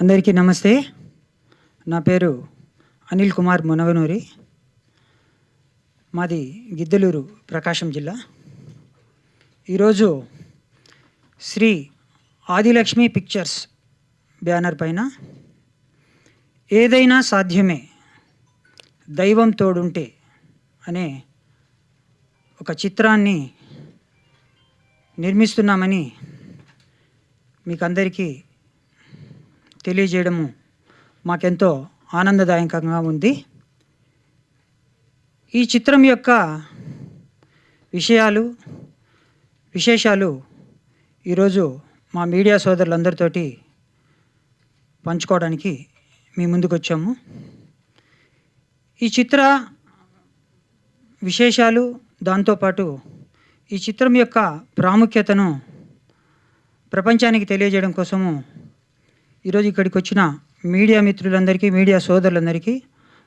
అందరికీ నమస్తే. నా పేరు అనిల్ కుమార్ మునగనూరి. మాది గిద్దలూరు, ప్రకాశం జిల్లా. ఈరోజు శ్రీ ఆదిలక్ష్మి పిక్చర్స్ బ్యానర్ పైన ఏదైనా సాధ్యమే దైవం తోడుంటే అనే ఒక చిత్రాన్ని నిర్మిస్తున్నామని మీకందరికీ తెలియజేయడము మాకెంతో ఆనందదాయకంగా ఉంది. ఈ చిత్రం యొక్క విశేషాలు ఈరోజు మా మీడియా సోదరులందరితోటి పంచుకోవడానికి మీ ముందుకు వచ్చాము. ఈ చిత్ర విశేషాలు, దాంతోపాటు ఈ చిత్రం యొక్క ప్రాముఖ్యతను ప్రపంచానికి తెలియజేయడం కోసము ఈరోజు ఇక్కడికి వచ్చిన మీడియా మిత్రులందరికీ, మీడియా సోదరులందరికీ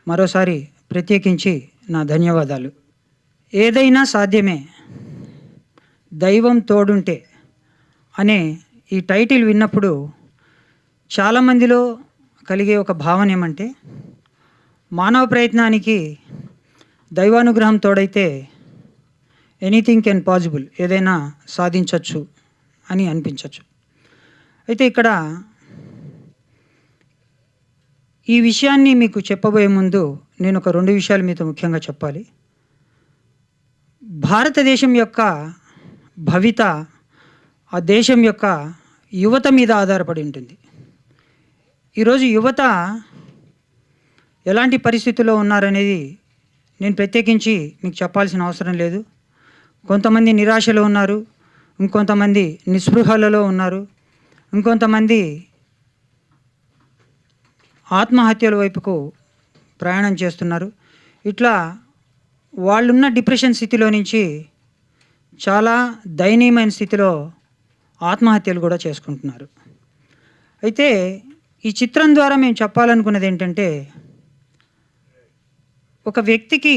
మరోసారి ప్రత్యేకించి నా ధన్యవాదాలు. ఏదైనా సాధ్యమే దైవం తోడుంటే అనే ఈ టైటిల్ విన్నప్పుడు చాలామందిలో కలిగే ఒక భావన ఏమంటే, మానవ ప్రయత్నానికి దైవానుగ్రహం తోడైతే ఎనీథింగ్ కెన్ పాసిబుల్, ఏదైనా సాధించవచ్చు అని అనిపించవచ్చు. అయితే ఇక్కడ ఈ విషయాన్ని మీకు చెప్పబోయే ముందు నేను ఒక 2 విషయాలు మీతో ముఖ్యంగా చెప్పాలి. భారతదేశం యొక్క భవిత ఆ దేశం యొక్క యువత మీద ఆధారపడి ఉంటుంది. ఈరోజు యువత ఎలాంటి పరిస్థితుల్లో ఉన్నారనేది నేను ప్రత్యేకించి మీకు చెప్పాల్సిన అవసరం లేదు. కొంతమంది నిరాశలో ఉన్నారు, ఇంకొంతమంది నిస్పృహలలో ఉన్నారు, ఇంకొంతమంది ఆత్మహత్యల వైపుకు ప్రయాణం చేస్తున్నారు. ఇట్లా వాళ్ళున్న డిప్రెషన్ స్థితిలో నుంచి చాలా దయనీయమైన స్థితిలో ఆత్మహత్యలు కూడా చేసుకుంటున్నారు. అయితే ఈ చిత్రం ద్వారా మేము చెప్పాలనుకున్నది ఏంటంటే, ఒక వ్యక్తికి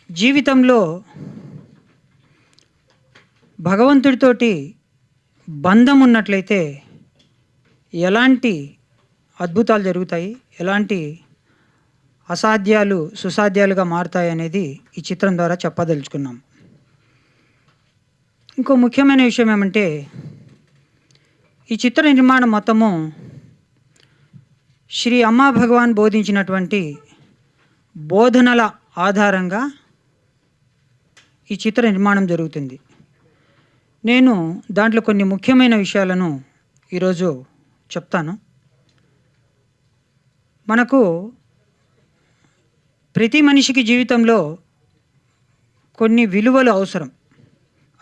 జీవితంలో భగవంతుడితోటి బంధం ఉన్నట్లయితే ఎలాంటి అద్భుతాలు జరుగుతాయి, ఎలాంటి అసాధ్యాలు సుసాధ్యాలుగా మారుతాయి అనేది ఈ చిత్రం ద్వారా చెప్పదలుచుకున్నాం. ఇంకో ముఖ్యమైన విషయం ఏమంటే, ఈ చిత్ర నిర్మాణం మొత్తము శ్రీ అమ్మా భగవాన్ బోధించినటువంటి బోధనల ఆధారంగా ఈ చిత్ర నిర్మాణం జరుగుతుంది. నేను దాంట్లో కొన్ని ముఖ్యమైన విషయాలను ఈరోజు చెప్తాను. మనకు ప్రతి మనిషికి జీవితంలో కొన్ని విలువలు అవసరం.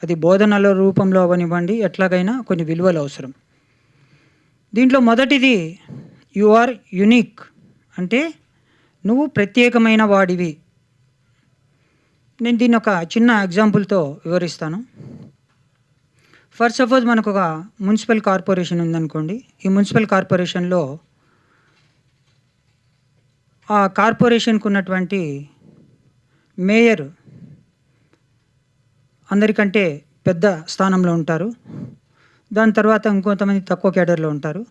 అది బోధనల రూపంలో అవనివ్వండి, ఎట్లాగైనా కొన్ని విలువలు అవసరం. దీంట్లో మొదటిది యు ఆర్ యునిక్, అంటే నువ్వు ప్రత్యేకమైన వాడివి. నేను దీన్ని ఒక చిన్న ఎగ్జాంపుల్తో వివరిస్తాను. ఫర్ సపోజ్ మనకు ఒక మున్సిపల్ కార్పొరేషన్ ఉందనుకోండి. ఈ మున్సిపల్ కార్పొరేషన్లో ఆ కార్పొరేషన్కు ఉన్నటువంటి మేయర్ అందరికంటే పెద్ద స్థానంలో ఉంటారు. దాని తర్వాత ఇంకొంతమంది తక్కువ కేడర్లో ఉంటారు.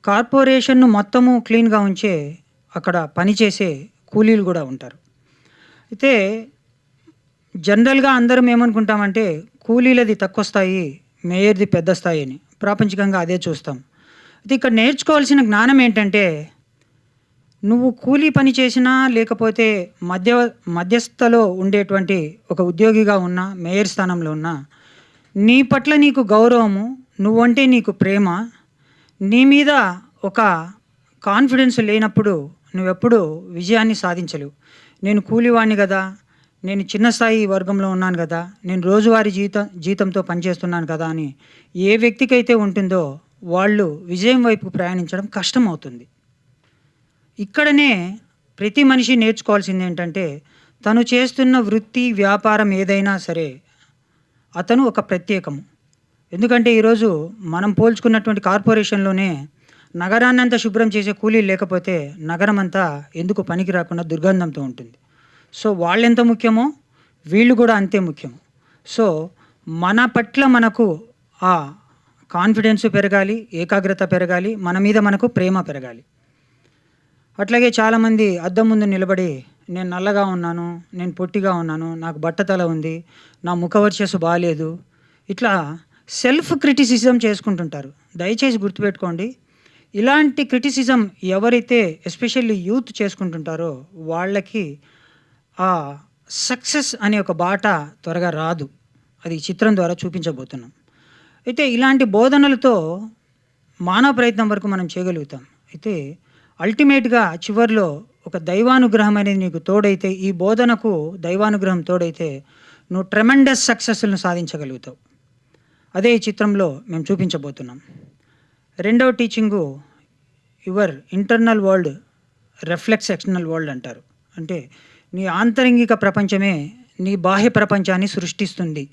కార్పొరేషన్ను మొత్తము క్లీన్గా ఉంచే అక్కడ పనిచేసే కూలీలు కూడా ఉంటారు. అయితే జనరల్గా అందరం ఏమనుకుంటామంటే, కూలీలది తక్కువ స్థాయి, మేయర్ది పెద్ద స్థాయి అని ప్రాపంచికంగా అదే చూస్తాం. అయితే ఇక్కడ నేర్చుకోవాల్సిన జ్ఞానం ఏంటంటే, నువ్వు కూలీ పని చేసినా లేకపోతే మధ్యస్థలో ఉండేటువంటి ఒక ఉద్యోగిగా ఉన్నా, మేయర్ స్థానంలో ఉన్నా, నీ పట్ల నీకు గౌరవము, నువ్వంటే నీకు ప్రేమ, నీ మీద ఒక కాన్ఫిడెన్స్ లేనప్పుడు నువ్వెప్పుడు విజయాన్ని సాధించలేవు. నేను కూలీవాడిని కదా, నేను చిన్న స్థాయి వర్గంలో ఉన్నాను కదా, నేను రోజువారీ జీతంతో పనిచేస్తున్నాను కదా అని ఏ వ్యక్తికైతే ఉంటుందో వాళ్ళు విజయం వైపు ప్రయాణించడం కష్టం అవుతుంది. ఇక్కడనే ప్రతి మనిషి నేర్చుకోవాల్సింది ఏంటంటే, తను చేస్తున్న వృత్తి, వ్యాపారం ఏదైనా సరే అతను ఒక ప్రత్యేకము. ఎందుకంటే ఈరోజు మనం పోల్చుకున్నటువంటి కార్పొరేషన్లోనే నగరాన్నంతా శుభ్రం చేసే కూలీలు లేకపోతే నగరం అంతా ఎందుకు పనికి రాకుండా దుర్గంధంతో ఉంటుంది. సో వాళ్ళెంత ముఖ్యమో వీళ్ళు కూడా అంతే ముఖ్యం. సో మన పట్ల మనకు ఆ కాన్ఫిడెన్స్ పెరగాలి, ఏకాగ్రత పెరగాలి, మన మీద మనకు ప్రేమ పెరగాలి. అట్లాగే చాలామంది అద్దం ముందు నిలబడి నేను నల్లగా ఉన్నాను, నేను పొట్టిగా ఉన్నాను, నాకు బట్టతల ఉంది, నా ముఖ వర్చస్సు బాలేదు, ఇట్లా సెల్ఫ్ క్రిటిసిజం చేసుకుంటుంటారు. దయచేసి గుర్తుపెట్టుకోండి, ఇలాంటి క్రిటిసిజం ఎవరైతే ఎస్పెషల్లీ యూత్ చేసుకుంటుంటారో వాళ్ళకి ఆ సక్సెస్ అనే ఒక బాట త్వరగా రాదు. అది ఈ చిత్రం ద్వారా చూపించబోతున్నాం. అయితే ఇలాంటి బోధనలతో మానవ ప్రయత్నం వరకు మనం చేయగలుగుతాం. అయితే అల్టిమేట్‌గా చివర్లో ఒక దైవానుగ్రహం అనేది నీకు తోడైతే, ఈ బోధనకు దైవానుగ్రహం తోడైతే నువ్వు ట్రెమెండస్ సక్సెస్‌లను సాధించగలుగుతావు. అదే ఈ చిత్రంలో మేము చూపించబోతున్నాం. రెండవ teaching your internal world reflects external world అంటారు. అంటే నీ ఆంతరంగిక ప్రపంచమే నీ బాహ్య ప్రపంచాన్ని సృష్టిస్తుంది.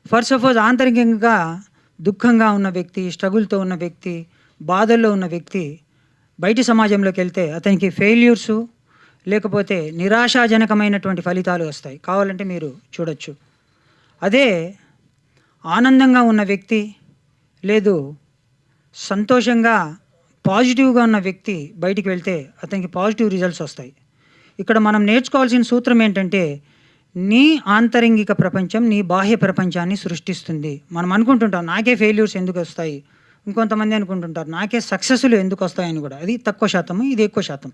ఫర్ సపోజ్ ఆంతరికంగా దుఃఖంగా ఉన్న వ్యక్తి, స్ట్రగుల్‌తో ఉన్న వ్యక్తి, బాధల్లో ఉన్న వ్యక్తి బయటి సమాజంలోకి వెళ్తే అతనికి ఫెయిల్యూర్సు లేకపోతే నిరాశాజనకమైనటువంటి ఫలితాలు వస్తాయి. కావాలంటే మీరు చూడొచ్చు. అదే ఆనందంగా ఉన్న వ్యక్తి లేదు సంతోషంగా పాజిటివ్‌గా ఉన్న వ్యక్తి బయటికి వెళ్తే అతనికి పాజిటివ్ రిజల్ట్స్ వస్తాయి. ఇక్కడ మనం నేర్చుకోవాల్సిన సూత్రం ఏంటంటే, నీ ఆంతరంగిక ప్రపంచం నీ బాహ్య ప్రపంచాన్ని సృష్టిస్తుంది. మనం అనుకుంటుంటాం నాకే ఫెయిల్యూర్స్ ఎందుకు వస్తాయి, ఇంకొంతమంది అనుకుంటుంటారు నాకే సక్సెస్‌లు ఎందుకు వస్తాయని కూడా. అది తక్కువ శాతము, ఇది ఎక్కువ శాతం.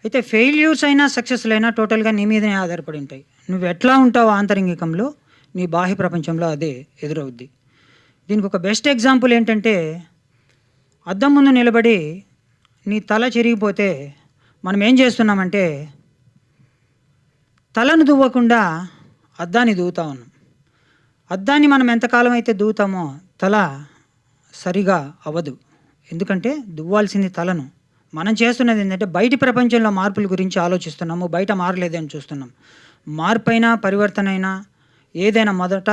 అయితే ఫెయిల్యూర్స్ అయినా సక్సెస్‌లు అయినా టోటల్‌గా నీ మీదనే ఆధారపడి ఉంటాయి. నువ్వు ఎట్లా ఉంటావో ఆంతరంగికంలో నీ బాహ్య ప్రపంచంలో అదే ఎదురవుద్ది. దీనికి ఒక బెస్ట్ ఎగ్జాంపుల్ ఏంటంటే, అద్దం ముందు నిలబడి నీ తల చిరిగిపోతే మనం ఏం చేస్తున్నామంటే తలను దువ్వకుండా అద్దాన్ని దువ్వుతా ఉన్నాం. అద్దాన్ని మనం ఎంతకాలం అయితే దువ్వుతామో తల సరిగా అవ్వదు. ఎందుకంటే దువ్వాల్సింది తలను. మనం చేస్తున్నది ఏంటంటే బయటి ప్రపంచంలో మార్పుల గురించి ఆలోచిస్తున్నాము, బయట మారలేదని చూస్తున్నాం. మార్పైనా పరివర్తన అయినా ఏదైనా మొదట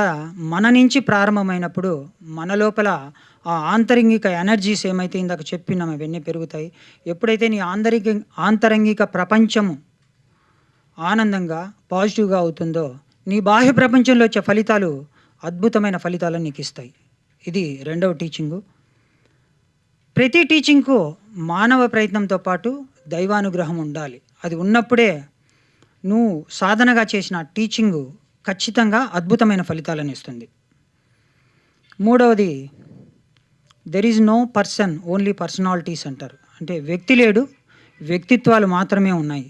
మన నుంచి ప్రారంభమైనప్పుడు మన లోపల ఆ ఆంతరంగిక ఎనర్జీస్ ఏమైతే ఇందాక చెప్పినామో అవన్నీ పెరుగుతాయి. ఎప్పుడైతే నీ ఆంతరంగిక ప్రపంచము ఆనందంగా పాజిటివ్‌గా అవుతుందో నీ బాహ్య ప్రపంచంలో వచ్చే ఫలితాలు అద్భుతమైన ఫలితాలను నీకు ఇస్తాయి. ఇది రెండవ టీచింగు. ప్రతి టీచింగ్‌కు మానవ ప్రయత్నంతో పాటు దైవానుగ్రహం ఉండాలి. అది ఉన్నప్పుడే నువ్వు సాధనగా చేసిన టీచింగు ఖచ్చితంగా అద్భుతమైన ఫలితాలను ఇస్తుంది. మూడవది there is no person only personalities అంటారు. అంటే వ్యక్తి లేడు, వ్యక్తిత్వాలు మాత్రమే ఉన్నాయి.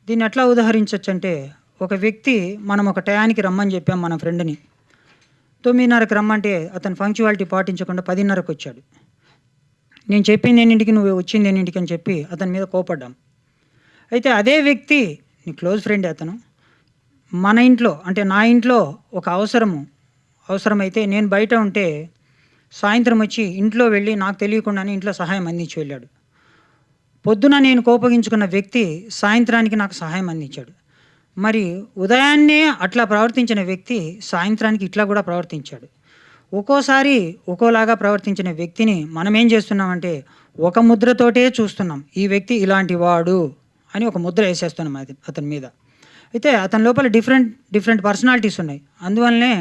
దీన్ని ఎట్లా ఉదాహరించవచ్చు అంటే, ఒక వ్యక్తి మనం ఒక టయానికి రమ్మని చెప్పాం మన ఫ్రెండ్‌ని. 9:30కి రమ్మంటే అతను పంక్చువాలిటీ పాటించకుండా 10:30కి వచ్చాడు. నేను చెప్పింది ఎన్నింటికి, నువ్వు వచ్చింది ఎన్నింటికి అని చెప్పి అతని మీద కోపడ్డాం. అయితే అదే వ్యక్తి నీ క్లోజ్ ఫ్రెండే అతను. మన ఇంట్లో అంటే నా ఇంట్లో ఒక అవసరమైతే నేను బయట ఉంటే సాయంత్రం వచ్చి ఇంట్లో వెళ్ళి నాకు తెలియకుండానే ఇంట్లో సహాయం అందించి వెళ్ళాడు. పొద్దున నేను కోపగించుకున్న వ్యక్తి సాయంత్రానికి నాకు సహాయం అందించాడు. మరి ఉదయాన్నే అట్లా ప్రవర్తించిన వ్యక్తి సాయంత్రానికి ఇట్లా కూడా ప్రవర్తించాడు. ఒక్కోసారి ఒక్కోలాగా ప్రవర్తించిన వ్యక్తిని మనం ఏం చేస్తున్నామంటే ఒక ముద్రతోటే చూస్తున్నాం. ఈ వ్యక్తి ఇలాంటి వాడు అని ఒక ముద్ర వేసేస్తున్నాం అతని మీద. అయితే అతని లోపల డిఫరెంట్ పర్సనాలిటీస్ ఉన్నాయి. అందువల్లనే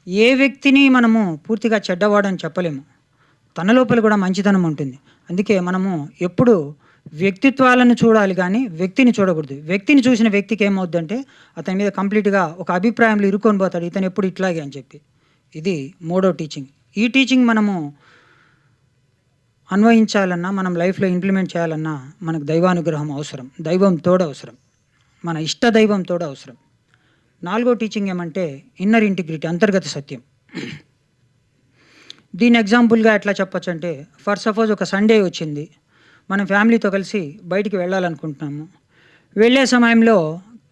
ఏ వ్యక్తిని మనము పూర్తిగా చెడ్డవాడని చెప్పలేము. తన లోపల కూడా మంచితనం ఉంటుంది. అందుకే మనము ఎప్పుడు వ్యక్తిత్వాలను చూడాలి కానీ వ్యక్తిని చూడకూడదు. వ్యక్తిని చూసిన వ్యక్తికి ఏమవుద్దంటే అతని మీద కంప్లీట్‌గా ఒక అభిప్రాయంలో ఇరుక్కొని పోతాడు, ఇతను ఎప్పుడు ఇట్లాగే అని చెప్పి. ఇది మూడో టీచింగ్. ఈ టీచింగ్ మనము అన్వయించాలన్నా, మనం లైఫ్‌లో ఇంప్లిమెంట్ చేయాలన్నా మనకు దైవానుగ్రహం అవసరం. దైవం తోడు అవసరం. మన ఇష్ట దైవం తోడు అవసరం. నాలుగో టీచింగ్ ఏమంటే ఇన్నర్ ఇంటిగ్రిటీ, అంతర్గత సత్యం. దీని ఎగ్జాంపుల్‌గా ఎట్లా చెప్పొచ్చంటే, ఫర్ సపోజ్ ఒక సండే వచ్చింది. మనం ఫ్యామిలీతో కలిసి బయటికి వెళ్ళాలనుకుంటున్నాము. వెళ్ళే సమయంలో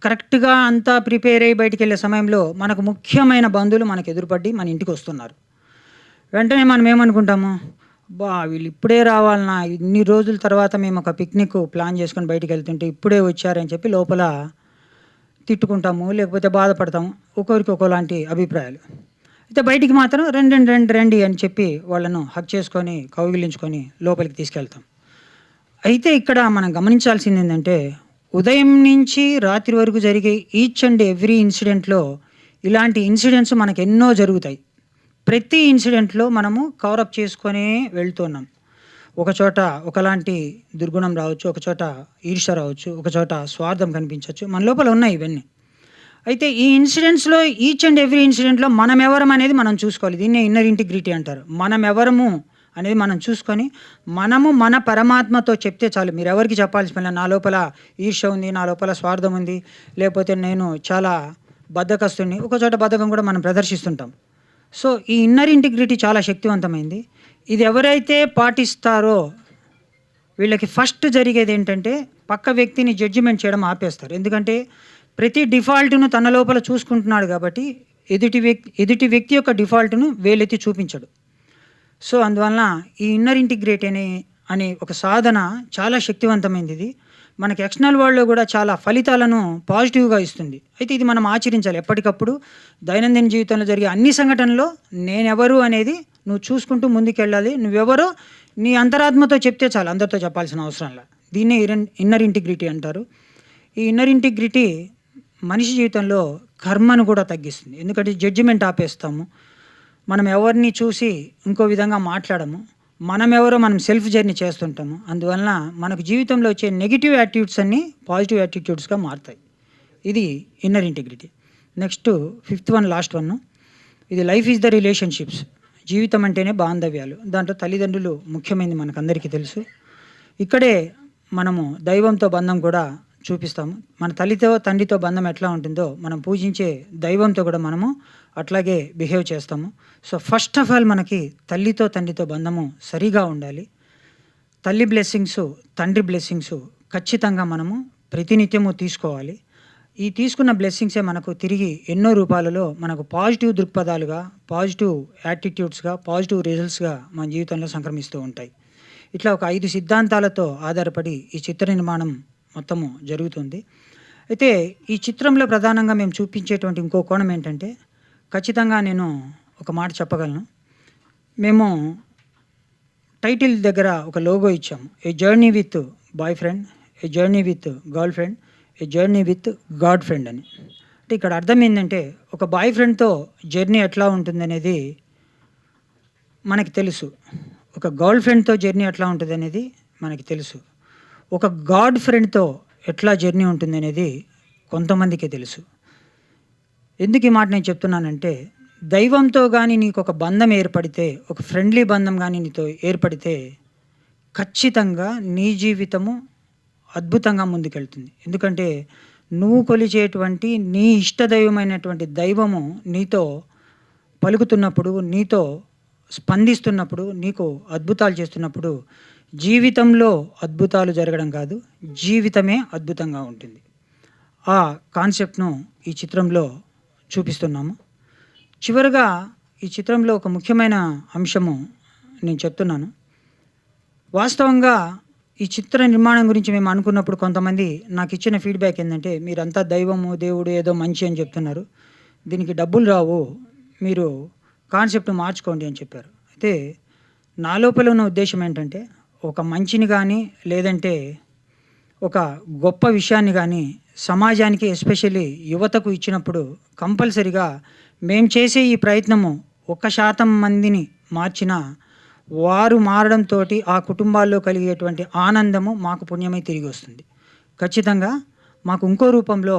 కరెక్ట్‌గా అంతా ప్రిపేర్ అయ్యి బయటికెళ్ళే సమయంలో మనకు ముఖ్యమైన బంధువులు మనకు ఎదురుపడి మన ఇంటికి వస్తున్నారు. వెంటనే మనం ఏమనుకుంటాము, అబ్బా! వీళ్ళు ఇప్పుడే రావాలనా, ఇన్ని రోజుల తర్వాత మేము ఒక పిక్నిక్ ప్లాన్ చేసుకొని బయటికి వెళ్తుంటే ఇప్పుడే వచ్చారని చెప్పి లోపల తిట్టుకుంటాము, లేకపోతే బాధపడతాము. ఒక్కొక్కరికి ఒక్కోలాంటి అభిప్రాయాలు. అయితే బయటికి మాత్రం రండి అని చెప్పి వాళ్ళను హగ్ చేసుకొని, కౌగిలించుకొని లోపలికి తీసుకెళ్తాం. అయితే ఇక్కడ మనం గమనించాల్సింది ఏంటంటే, ఉదయం నుంచి రాత్రి వరకు జరిగే ఈచ్ అండ్ ఎవ్రీ ఇన్సిడెంట్‌లో ఇలాంటి ఇన్సిడెంట్స్ మనకు ఎన్నో జరుగుతాయి. ప్రతి ఇన్సిడెంట్‌లో మనము కవరప్ చేసుకొనే వెళ్తున్నాం. ఒకచోట ఒకలాంటి దుర్గుణం రావచ్చు, ఒకచోట ఈర్ష్య రావచ్చు, ఒకచోట స్వార్థం కనిపించొచ్చు. మన లోపల ఉన్నాయి ఇవన్నీ. అయితే ఈ ఇన్సిడెంట్స్‌లో ఈచ్ అండ్ ఎవ్రీ ఇన్సిడెంట్‌లో మనమెవరం అనేది మనం చూసుకోవాలి. దీన్నే ఇన్నర్ ఇంటిగ్రిటీ అంటారు. మనమెవరము అనేది మనం చూసుకొని, మనము మన పరమాత్మతో చెప్తే చాలు. మీరెవరికీ చెప్పాల్సిన పని లేదు. నా లోపల ఈర్ష్య ఉంది, నా లోపల స్వార్థం ఉంది, లేకపోతే నేను చాలా బద్ధకస్తుడిని. ఒకచోట బద్ధకం కూడా మనం ప్రదర్శిస్తుంటాం. సో, ఈ ఇన్నర్ ఇంటిగ్రిటీ చాలా శక్తివంతమైంది. ఇది ఎవరైతే పాటిస్తారో వీళ్ళకి ఫస్ట్ జరిగేదేంటంటే, పక్క వ్యక్తిని జడ్జిమెంట్ చేయడం ఆపేస్తారు. ఎందుకంటే, ప్రతి డిఫాల్ట్‌ను తన లోపల చూసుకుంటున్నాడు కాబట్టి, ఎదుటి వ్యక్తి యొక్క డిఫాల్ట్‌ను వేలెత్తి చూపించడు. సో, అందువలన ఈ ఇన్నర్ ఇంటిగ్రేట్ అనే ఒక సాధన చాలా శక్తివంతమైనదిది. మనకి ఎక్స్టర్నల్ వరల్డ్‌లో కూడా చాలా ఫలితాలను పాజిటివ్‌గా ఇస్తుంది. అయితే ఇది మనం ఆచరించాలి. ఎప్పటికప్పుడు దైనందిన జీవితంలో జరిగే అన్ని సంఘటనల్లో నేనెవరు అనేది నువ్వు చూసుకుంటూ ముందుకెళ్ళాలి. నువ్వెవరో నీ అంతరాత్మతో చెప్తే చాలు. అందరితో చెప్పాల్సిన అవసరంలా. దీన్నే ఇన్నర్ ఇంటిగ్రిటీ అంటారు. ఈ ఇన్నర్ ఇంటిగ్రిటీ మనిషి జీవితంలో కర్మను కూడా తగ్గిస్తుంది. ఎందుకంటే జడ్జిమెంట్ ఆపేస్తాము. మనం ఎవరిని చూసి ఇంకో విధంగా మాట్లాడము. మనమెవరో మనం సెల్ఫ్ జర్నీ చేస్తుంటాము. అందువలన మనకు జీవితంలో వచ్చే నెగెటివ్ యాటిట్యూడ్స్ అన్నీ పాజిటివ్ యాటిట్యూడ్స్‌గా మారతాయి. ఇది inner integrity. Next fifth one, last one. ఇది లైఫ్ ఈజ్ ద రిలేషన్‌షిప్స్. జీవితం అంటేనే బాంధవ్యాలు. దాంట్లో తల్లిదండ్రులు ముఖ్యమైనది మనకందరికీ తెలుసు. ఇక్కడే మనము దైవంతో బంధం కూడా చూపిస్తాము. మన తల్లితో తండ్రితో బంధం ఎట్లా ఉంటుందో మనం పూజించే దైవంతో కూడా మనము అట్లాగే బిహేవ్ చేస్తాము. సో, ఫస్ట్ ఆఫ్ ఆల్ మనకి తల్లితో తండ్రితో బంధము సరిగా ఉండాలి. తల్లి బ్లెస్సింగ్సు, తండ్రి బ్లెస్సింగ్సు ఖచ్చితంగా మనము ప్రతినిత్యము తీసుకోవాలి. ఈ తీసుకున్న బ్లెస్సింగ్సే మనకు తిరిగి ఎన్నో రూపాలలో మనకు పాజిటివ్ దృక్పథాలుగా, పాజిటివ్ యాటిట్యూడ్స్‌గా, పాజిటివ్ రిజల్ట్స్‌గా మన జీవితంలో సంక్రమిస్తూ ఉంటాయి. ఇట్లా ఒక 5 సిద్ధాంతాలతో ఆధారపడి ఈ చిత్ర నిర్మాణం మొత్తము జరుగుతుంది. అయితే ఈ చిత్రంలో ప్రధానంగా మేము చూపించేటువంటి ఇంకో కోణం ఏంటంటే, ఖచ్చితంగా నేను ఒక మాట చెప్పగలను. మేము టైటిల్ దగ్గర ఒక లోగో ఇచ్చాము. ఏ journey with boy friend, A journey with girl friend, A journey with God friend అని. అంటే ఇక్కడ అర్థం ఏంటంటే, ఒక బాయ్ ఫ్రెండ్‌తో జర్నీ ఎట్లా ఉంటుందనేది మనకి తెలుసు. ఒక గర్ల్ ఫ్రెండ్‌తో జర్నీ ఎట్లా ఉంటుందనేది మనకి తెలుసు. ఒక గాడ్ ఫ్రెండ్‌తో ఎట్లా జర్నీ ఉంటుందనేది కొంతమందికే తెలుసు. ఎందుకు ఈ మాట నేను చెప్తున్నానంటే, దైవంతో గానీ నీకొక బంధం ఏర్పడితే, ఒక ఫ్రెండ్లీ బంధం గానీ నీతో ఏర్పడితే, ఖచ్చితంగా నీ జీవితము అద్భుతంగా ముందుకెళ్తుంది. ఎందుకంటే, నువ్వు కొలిచేటువంటి నీ ఇష్టదైవమైనటువంటి దైవము నీతో పలుకుతున్నప్పుడు, నీతో స్పందిస్తున్నప్పుడు, నీకు అద్భుతాలు చేస్తున్నప్పుడు, జీవితంలో అద్భుతాలు జరగడం కాదు, జీవితమే అద్భుతంగా ఉంటుంది. ఆ కాన్సెప్ట్‌ను ఈ చిత్రంలో చూపిస్తున్నాము. చివరగా ఈ చిత్రంలో ఒక ముఖ్యమైన అంశము నేను చెప్తున్నాను. వాస్తవంగా ఈ చిత్ర నిర్మాణం గురించి మేము అనుకున్నప్పుడు కొంతమంది నాకిచ్చిన ఫీడ్‌బ్యాక్ ఏందంటే, మీరంతా దైవము, దేవుడు ఏదో మంచి అని చెప్తున్నారు. దీనికి డబ్బులు రావు. మీరు కాన్సెప్ట్ మార్చుకోండి అని చెప్పారు. అయితే నా లోపల ఉన్న ఉద్దేశ్యం ఏంటంటే, ఒక మంచిని గానీ, లేదంటే ఒక గొప్ప విషయాన్ని గానీ సమాజానికి ఎస్పెషల్లీ యువతకు ఇచ్చినప్పుడు కంపల్సరీగా మేము చేసే ఈ ప్రయత్నము 1% మందిని మార్చినా వారు మారడంతోటి ఆ కుటుంబాల్లో కలిగేటువంటి ఆనందము మాకు పుణ్యమై తిరిగి వస్తుంది. ఖచ్చితంగా మాకు ఇంకో రూపంలో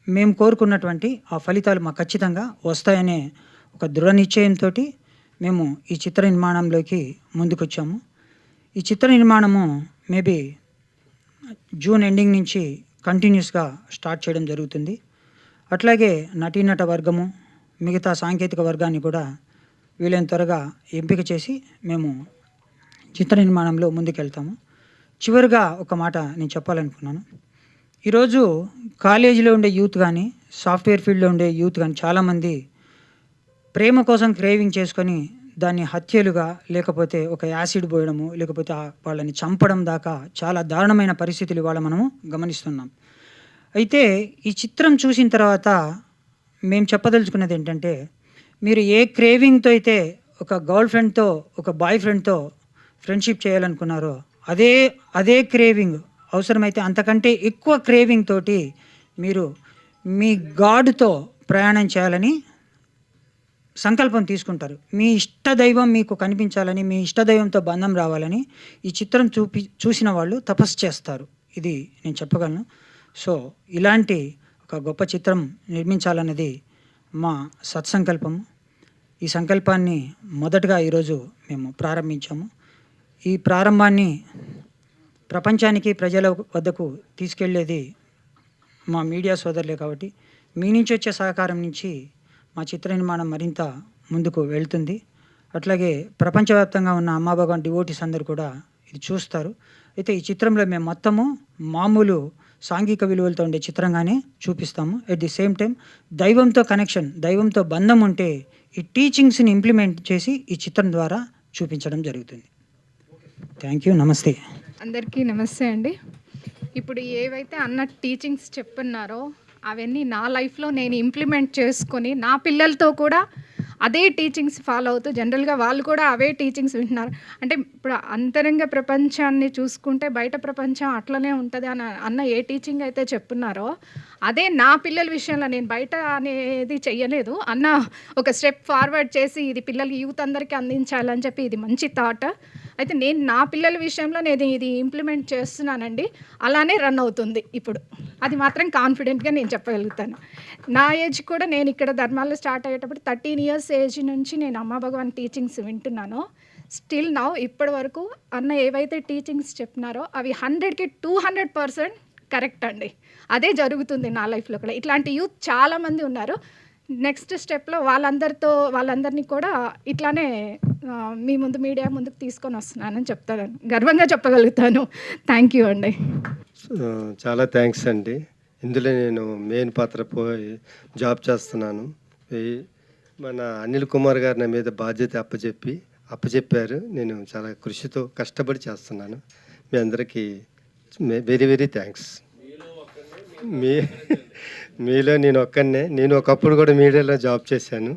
మేము కోరుకున్నటువంటి ఆ ఫలితాలు మాకు ఖచ్చితంగా వస్తాయనే ఒక దృఢ నిశ్చయంతోటి మేము ఈ చిత్ర నిర్మాణంలోకి ముందుకొచ్చాము. ఈ చిత్ర నిర్మాణము మేబీ జూన్ ఎండింగ్ నుంచి కంటిన్యూస్‌గా స్టార్ట్ చేయడం జరుగుతుంది. అట్లాగే నటీనట వర్గము, మిగతా సాంకేతిక వర్గాన్ని కూడా వీలైనంత త్వరగా ఎంపిక చేసి మేము చిత్ర నిర్మాణంలో ముందుకెళ్తాము. చివరగా ఒక మాట నేను చెప్పాలనుకున్నాను. ఈరోజు కాలేజీలో ఉండే యూత్ గానీ, సాఫ్ట్‌వేర్ ఫీల్డ్‌లో ఉండే యూత్ గానీ చాలామంది ప్రేమ కోసం క్రేవింగ్ చేసుకొని దాన్ని హత్యలుగా, లేకపోతే ఒక యాసిడ్ పోయడము, లేకపోతే వాళ్ళని చంపడం దాకా చాలా దారుణమైన పరిస్థితులు ఇవాళ మనము గమనిస్తున్నాం. అయితే ఈ చిత్రం చూసిన తర్వాత మేము చెప్పదలుచుకున్నది ఏంటంటే, మీరు ఏ క్రేవింగ్‌తో అయితే ఒక గర్ల్ ఫ్రెండ్‌తో, ఒక బాయ్ ఫ్రెండ్‌తో ఫ్రెండ్‌షిప్ చేయాలనుకున్నారో, అదే క్రేవింగ్ అవసరమైతే అంతకంటే ఎక్కువ క్రేవింగ్ తోటి మీరు మీ గాడ్‌తో ప్రయాణం చేయాలని సంకల్పం తీసుకుంటారు. మీ ఇష్ట దైవం మీకు కనిపించాలని, మీ ఇష్ట దైవంతో బంధం రావాలని ఈ చిత్రం చూసిన వాళ్ళు తపస్సు చేస్తారు. ఇది నేను చెప్పగలను. సో, ఇలాంటి ఒక గొప్ప చిత్రం నిర్మించాలన్నది మా సత్సంకల్పము. ఈ సంకల్పాన్ని మొదటగా ఈరోజు మేము ప్రారంభించాము. ఈ ప్రారంభాన్ని ప్రపంచానికి, ప్రజల వద్దకు తీసుకెళ్ళేది మా మీడియా సోదరులే కాబట్టి మీ నుంచి వచ్చే సహకారం నుంచి మా చిత్ర నిర్మాణం మరింత ముందుకు వెళ్తుంది. అట్లాగే ప్రపంచవ్యాప్తంగా ఉన్న అమ్మా భగవాన్ డివోటీస్ అందరూ కూడా ఇది చూస్తారు. అయితే ఈ చిత్రంలో మేము మొత్తము మామూలు సాంఘిక విలువలతో ఉండే చిత్రంగానే చూపిస్తాము. ఎట్ ది సేమ్ టైం దైవంతో కనెక్షన్, దైవంతో బంధం ఉంటే ఈ టీచింగ్స్ని ఇంప్లిమెంట్ చేసి ఈ చిత్రం ద్వారా చూపించడం జరుగుతుంది. Thank you. నమస్తే. అందరికీ నమస్తే అండి. ఇప్పుడు ఏవైతే అన్న టీచింగ్స్ చెప్తున్నారో అవన్నీ నా లైఫ్లో నేను ఇంప్లిమెంట్ చేసుకొని నా పిల్లలతో కూడా అదే టీచింగ్స్ ఫాలో అవుతూ జనరల్గా వాళ్ళు కూడా అవే టీచింగ్స్ వింటున్నారు. అంటే ఇప్పుడు అంతరంగ ప్రపంచాన్ని చూసుకుంటే బయట ప్రపంచం అట్లనే ఉంటుంది అని అన్న ఏ టీచింగ్ అయితే చెప్తున్నారో అదే నా పిల్లల విషయంలో నేను బయట అనేది చెయ్యలేదు. అన్న ఒక స్టెప్ ఫార్వర్డ్ చేసి ఇది పిల్లలు యూత్ అందరికీ అందించాలని చెప్పి ఇది మంచి థాట్. అయితే నేను నా పిల్లల విషయంలో నేను ఇది ఇంప్లిమెంట్ చేస్తున్నానండి. అలానే రన్ అవుతుంది ఇప్పుడు. అది మాత్రం కాన్ఫిడెంట్గా నేను చెప్పగలుగుతాను. నా ఏజ్ కూడా నేను ఇక్కడ ధర్మాల్లో స్టార్ట్ అయ్యేటప్పుడు 13 ఇయర్స్ ఏజ్ నుంచి నేను అమ్మా భగవాన్ టీచింగ్స్ వింటున్నాను. స్టిల్ నౌ ఇప్పటి వరకు అన్న ఏవైతే టీచింగ్స్ చెప్పినారో అవి 100కి 200% కరెక్ట్ అండి. అదే జరుగుతుంది నా లైఫ్లో కూడా. ఇట్లాంటి యూత్ చాలామంది ఉన్నారు. నెక్స్ట్ స్టెప్లో వాళ్ళందరినీ కూడా ఇట్లానే మీ ముందు మీడియా ముందుకు తీసుకొని వస్తున్నానని చెప్తాను, గర్వంగా చెప్పగలుగుతాను. థ్యాంక్ యూ అండి. చాలా థ్యాంక్స్ అండి. ఇందులో నేను మెయిన్ పాత్ర పోయి జాబ్ చేస్తున్నాను. మన అనిల్ కుమార్ గారు నా మీద బాధ్యత అప్పచెప్పారు. నేను చాలా కృషితో కష్టపడి చేస్తున్నాను. మీ అందరికీ వెరీ వెరీ థ్యాంక్స్. మీలో నేను ఒక్కనే. నేను ఒకప్పుడు కూడా మీడియాలో జాబ్ చేశాను.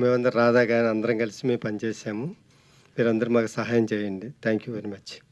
మేమందరం రాధా గారు అందరం కలిసి మేము పనిచేసాము. మీరందరూ మాకు సహాయం చేయండి. Thank you very much.